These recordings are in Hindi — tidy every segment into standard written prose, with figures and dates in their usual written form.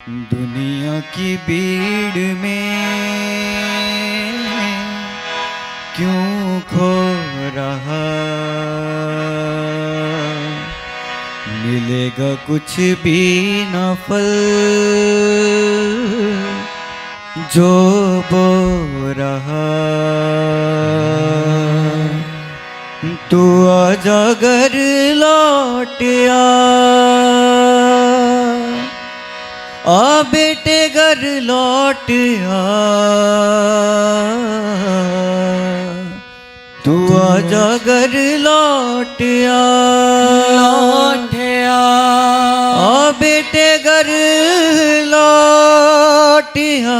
दुनिया की भीड़ में क्यों खो रहा, मिलेगा कुछ भी न फल जो बो रहा। तू आजा घर लौट आ बेटे घर लौट आ, तू आजा घर लौट आ बेटे घर लौट आ।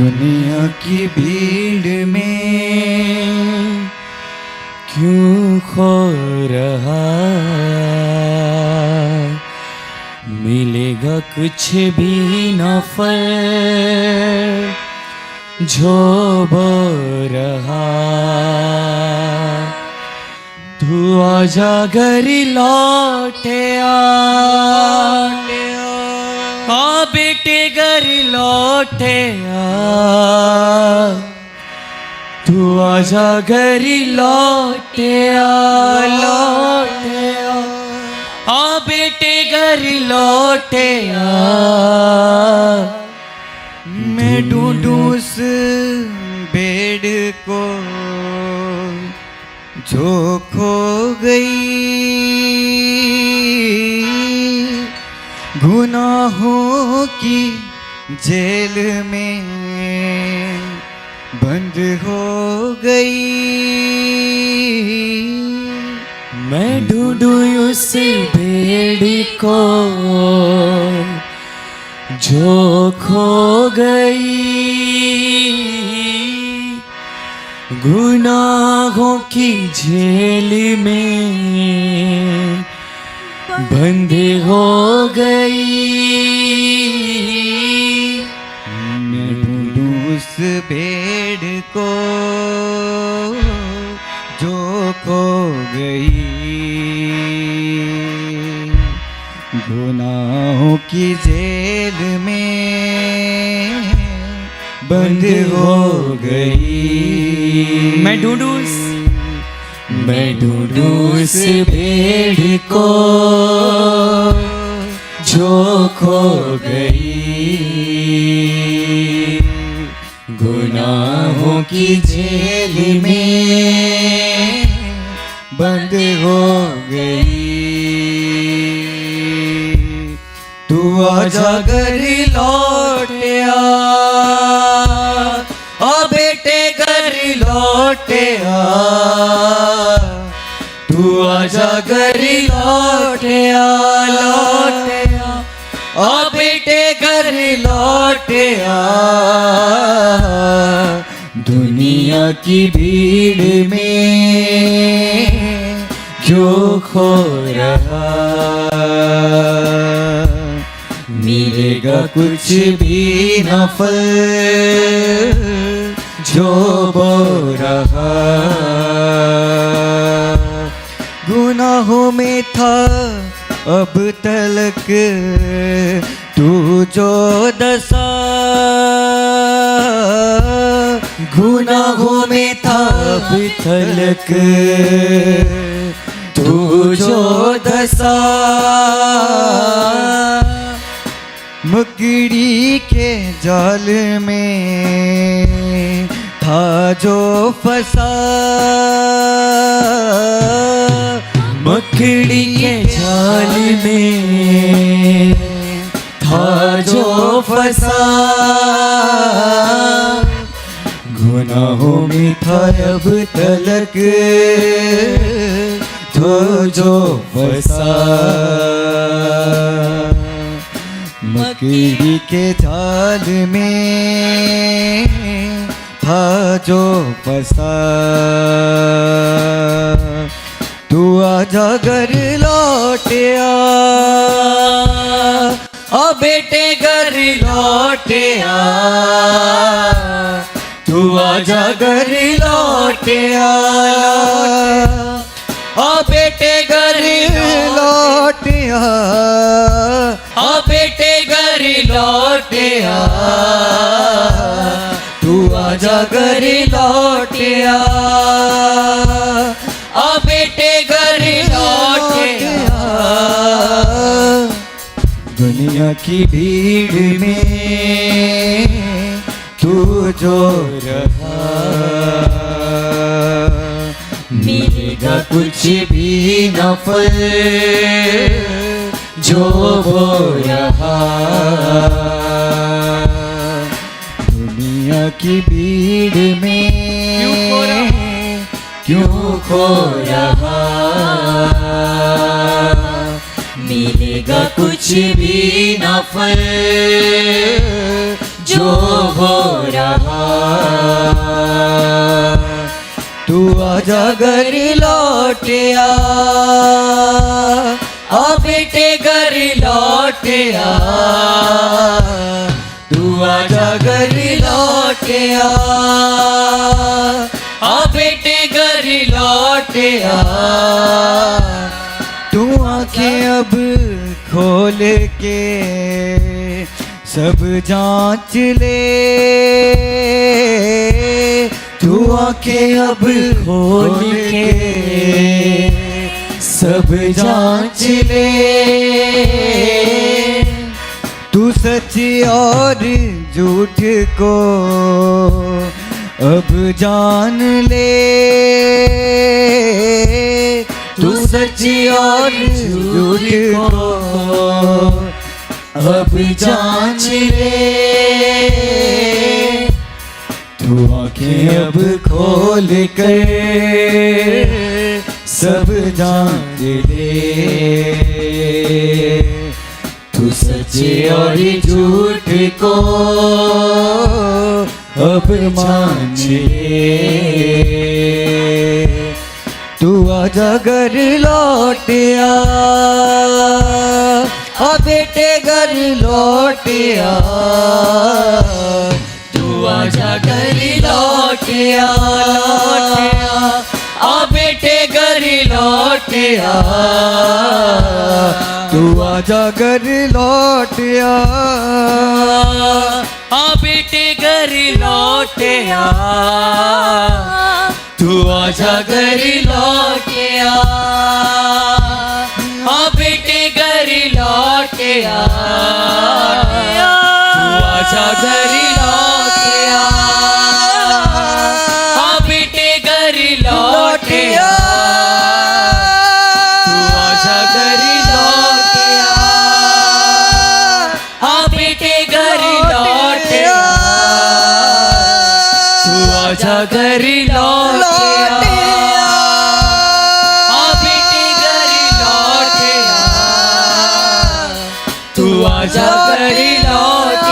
दुनिया की भीड़ में क्यों खो रहा, मिलेगा कुछ भी न फल जो बो रहा। तू आजा घर लौट आ बेटे घर लौट आ, तू आजा घर लौट आ बेटे घर लौट आ। मैं ढूंढूं उस भेड़ को जो खो गई, गुनाहों की जेल में बंद हो गई। मैं ढूंढूं उस भेड़ को जो खो गई, गुनाहों की जेल में बंद हो गई। मैं ढूंढूं उस भेड़ को जो खो गई, गुनाहों की जेल में बंद हो गई। मैं ढूंढूं उस भेड़ को जो खो गई, गुनाहों की जेल में बंद हो गई। तू आजा घर लौट आ बेटे घर लौट आ, तू आजा घर लौट आ बेटे घर लौट आ। दुनिया की भीड़ में क्यों खो रहा, मिलेगा कुछ भी न फल जो बो रहा। गुनाहों में था अब तलक तू जो दसा, गुनाहों में था अब तलक तू जो दसा। मकड़ी के जाल में था जो फंसा, मकड़ी के जाल में था जो फंसा। गुनाहों में था अब तलक तो जो फंसा, मकड़ी के जाल में था जो फंसा। तू आजा घर लौट आ बेटे घर लौट आ, तू आजा घर लौट आ बेटे घर लौट आ, आ बेटे घर लौट आ, तू आजा घर लौट आ, आ बेटे घर लौट आ। दुनिया की भीड़ में तू जो रहा, मिलेगा कुछ भी न फल जो वो रहा। दुनिया की भीड़ में क्यों खो रहा, मिलेगा कुछ भी न फल जो हो रहा। तू आजा घर लौट आ बेटे घर लौट आ, तू आजा घर लौट आ बेटे घर लौट आ। तू आंखें अब खोल के सब जांच ले, तू आंखें अब खोल के सब जांच ले। तू सच और झूठ को अब जान ले, तू सच और झूठ को अब जांच ले। तू आंखें अब खोल कर सब जान ले, तू सच और झूठ को अब मान ले। तू आजा घर लौट आ बेटे घर लौट आ, तू आजा घर लौट आ बेटे घर लौट आ, तू आजा घर लौट आ बेटे घर लौट आ, तू आजा घर लौट आ बेटे घर लौट आ, तू आजा घर लौट आ बेटे घर लौट आ, तू आजा घर लौट आ बेटे घर लौट आ, तू आजा घर लौट आ बेटे घर लौट आ, तू आजा घर लौट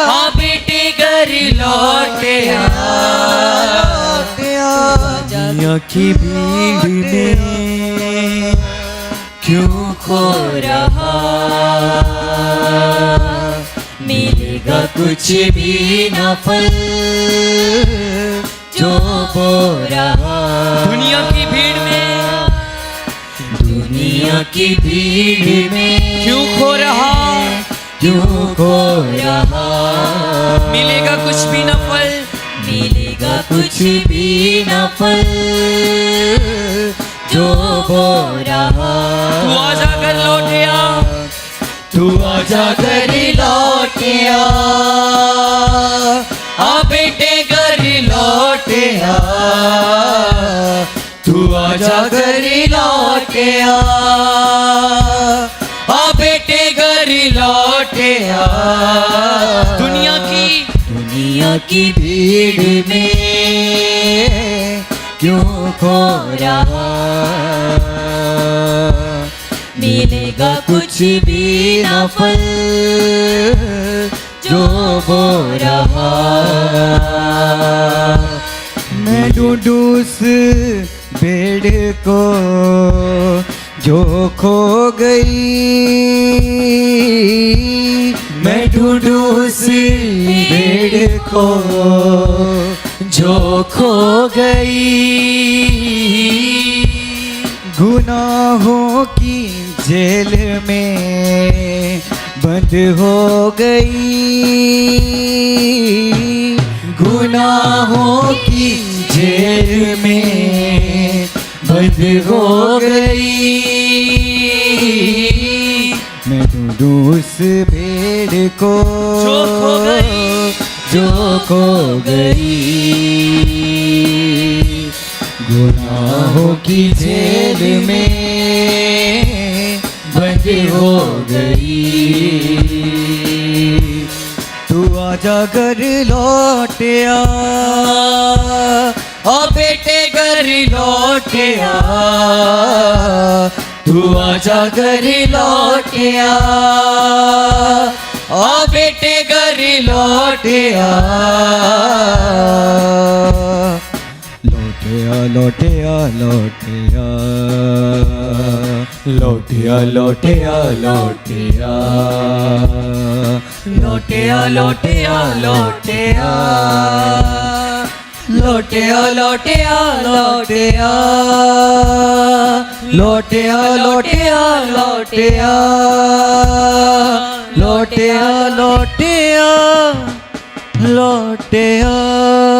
आ बेटे घर लौट आ। दुनिया की भीड़ में क्यों खो रहा, मिलेगा कुछ भी न फल जो बो रहा। दुनिया की भीड़ में, दुनिया की भीड़ में क्यों खो रहा, क्यों खो रहा, मिलेगा कुछ भी न फल, मिलेगा कुछ भी न फल जो बो रहा। तू आजा घर लौट आ, तू आजा घर लौट आ बेटे घर लौट आ, तू आजा घर लौट आ बेटे घर लौट आ। दुनिया की भीड़ में क्यों खो रहा, मिलेगा कुछ भी न फल जो बो रहा। मैं ढूंढूं उस भेड़ को जो खो गई, मैं ढूंढूं उस भेड़ को जो खो गई, गुनाहों की जेल में बंद हो गई, गुनाहों की जेल में बंद हो गई। मैं ढूंढूं उस भेड़ को जो खो गई, गुनाहों की जेल में बंद हो गई। तू आजा घर लौट आ, ओ बेटे घर लौट आ, तू आजा घर लौट आ, ओ बेटे घर लौट आ, लौट आ, लौट आ, लौट आ, लौट आ, लौट आ, लौट आ, लौट आ, लौट आ, लौट आ, लौट आ, लौट आ, लौट आ, लौट आ, लौट आ, लौट आ, लौट आ, लौट आ।